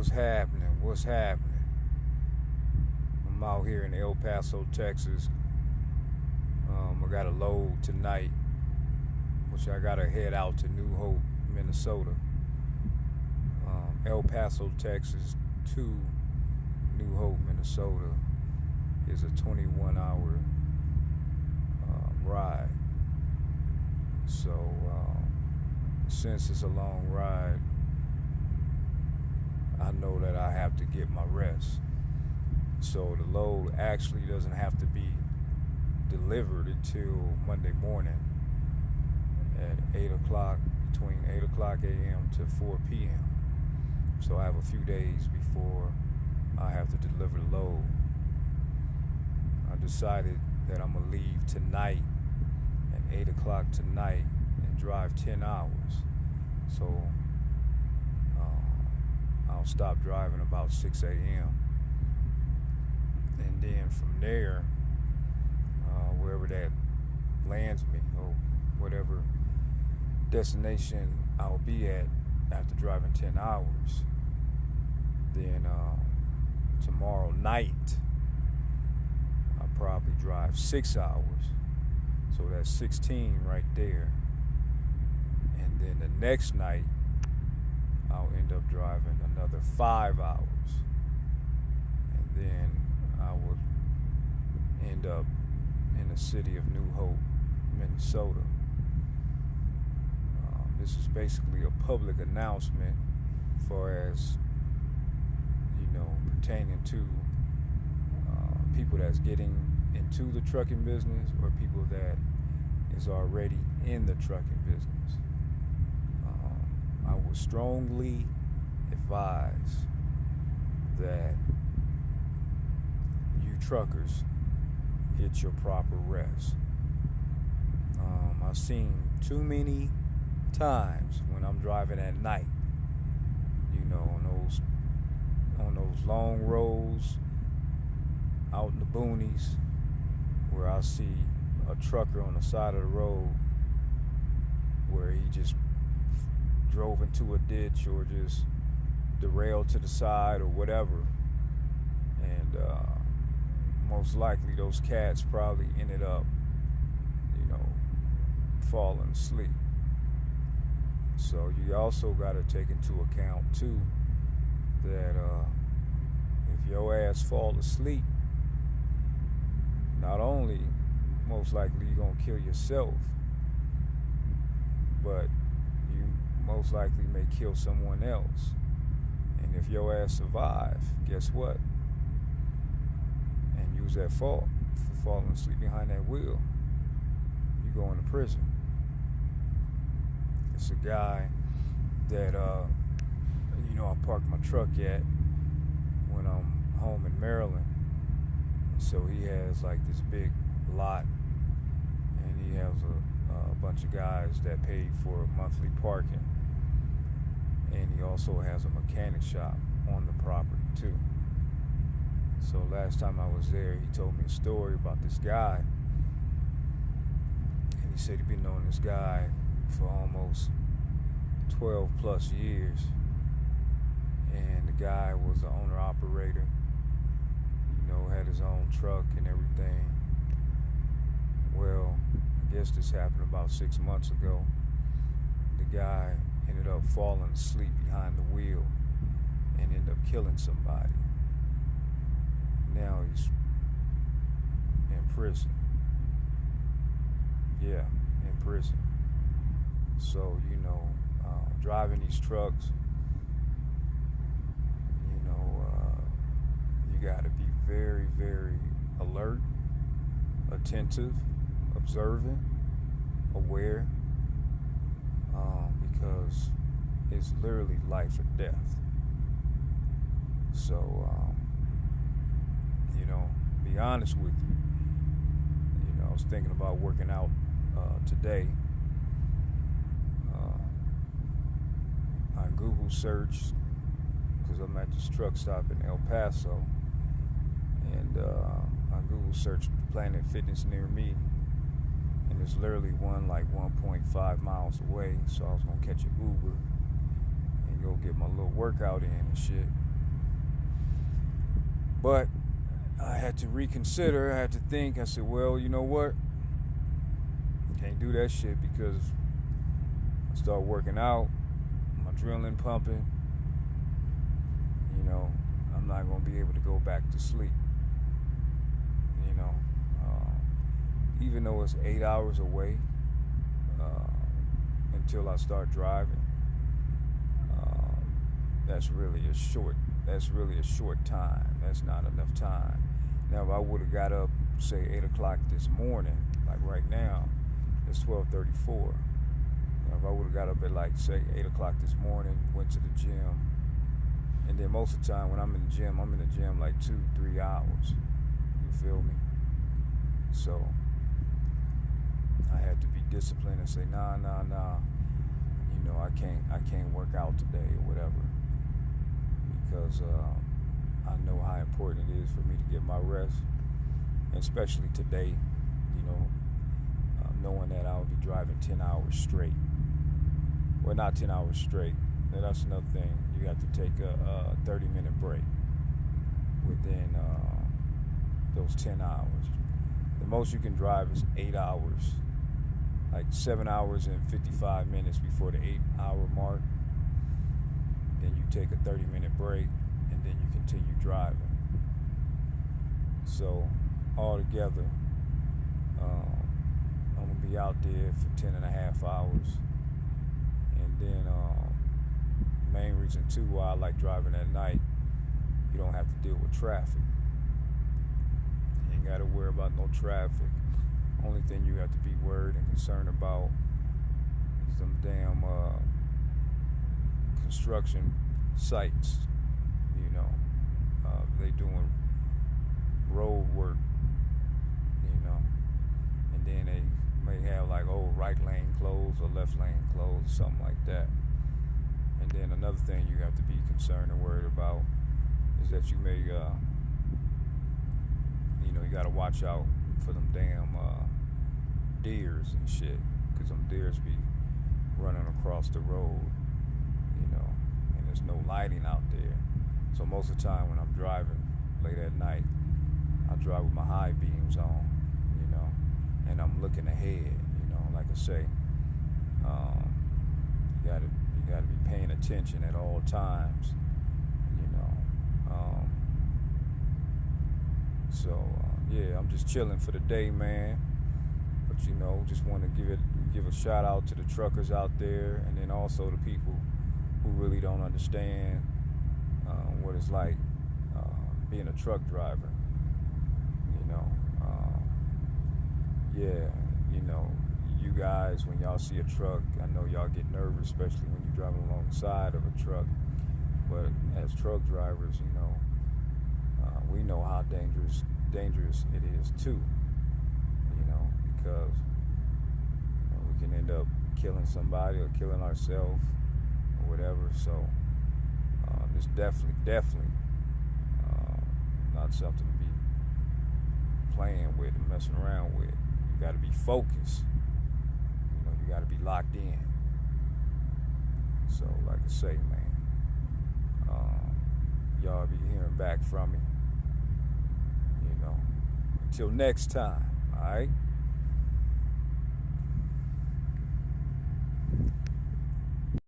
What's happening? What's happening? I'm out here in El Paso, Texas. I got a load tonight, which I gotta head out to New Hope, Minnesota. El Paso, Texas to New Hope, Minnesota is a 21-hour ride. So since it's a long ride, I know that I have to get my rest. So the load actually doesn't have to be delivered until Monday morning at 8 o'clock, between 8 o'clock a.m. to 4 p.m. So I have a few days before I have to deliver the load. I decided that I'm going to leave tonight at 8 o'clock tonight and drive 10 hours. So I'll stop driving about 6 a.m. And then from there, wherever that lands me, or whatever destination I'll be at after driving 10 hours, then tomorrow night I'll probably drive 6 hours. So that's 16 right there. And then the next night I'll end up driving another 5 hours. And then I would end up in the city of New Hope, Minnesota. This is basically a public announcement for as, pertaining to people that's getting into the trucking business or people that is already in the trucking business. I would strongly advise that you truckers get your proper rest. I've seen too many times when I'm driving at night, on those long roads out in the boonies, where I see a trucker on the side of the road where he just drove into a ditch or just derailed to the side or whatever, and most likely those cats probably ended up falling asleep. So you also got to take into account too that if your ass fall asleep, not only most likely you're gonna kill yourself, but you most likely may kill someone else. And if your ass survive, guess what? And use that fault for falling asleep behind that wheel, you go into prison. It's a guy that I park my truck at when I'm home in Maryland. So he has like this big lot, and he has a bunch of guys that pay for monthly parking, and he also has a mechanic shop on the property too. So last time I was there, he told me a story about this guy, and he said he'd been knowing this guy for almost 12 plus years, and the guy was the owner operator, had his own truck and everything. Well, I guess this happened about 6 months ago. The guy ended up falling asleep behind the wheel and ended up killing somebody. Now he's in prison. Yeah, in prison. So, driving these trucks, you got to be very, very alert, attentive, observant, aware, because it's literally life or death. So, be honest with you. I was thinking about working out today. I Google searched, because I'm at this truck stop in El Paso, and I Google searched Planet Fitness near me, and there's literally one like 1.5 miles away. So I was gonna catch an Uber and go get my little workout in and shit. But I had to reconsider. I had to think. I said, well, you know what? I can't do that shit because I start working out, my adrenaline pumping. You know, I'm not gonna be able to go back to sleep. You know, even though it's 8 hours away until I start driving, that's really a short. That's really a short time. That's not enough time. Now, if I would have got up, say 8 o'clock this morning, like right now, it's 12:34. Now, if I would have got up at like say 8 o'clock this morning, went to the gym, and then most of the time when I'm in the gym like 2-3 hours. You feel me? So I had to be disciplined and say, nah. You know, I can't work out today or whatever because I know how important it is for me to get my rest, and especially today. You know, knowing that I'll be driving 10 hours straight. Well, not 10 hours straight. Now, that's another thing. You have to take a 30-minute break within those 10 hours. The most you can drive is 8 hours, like 7 hours and 55 minutes before the 8-hour mark. Then you take a 30-minute break, and then you continue driving. So altogether, I'm gonna be out there for 10 and a half hours. And then the main reason too why I like driving at night, you don't have to deal with traffic. You ain't gotta worry about no traffic. Only thing you have to be worried and concerned about is them damn construction sites. You know, they doing road work. You know, and then they may have like right lane closed or left lane closed, something like that. And then another thing you have to be concerned and worried about is that you may, you know, you got to watch out for them damn deers and shit, because them deers be running across the road, you know, and there's no lighting out there. So most of the time when I'm driving late at night, I drive with my high beams on, you know, and I'm looking ahead, you know, like I say, you gotta be paying attention at all times, you know. Yeah, I'm just chilling for the day, man. But you know, just want to give a shout out to the truckers out there, and then also the people who really don't understand what it's like being a truck driver. You know, yeah, you know, you guys, when y'all see a truck, I know y'all get nervous, especially when you're driving alongside of a truck. But as truck drivers, you know, we know how dangerous it is too. You know, because you know, we can end up killing somebody or killing ourselves or whatever. So it's definitely not something to be playing with and messing around with. You got to be focused. You know, you got to be locked in. So, like I say, man, y'all be hearing back from me. You know, until next time. All right.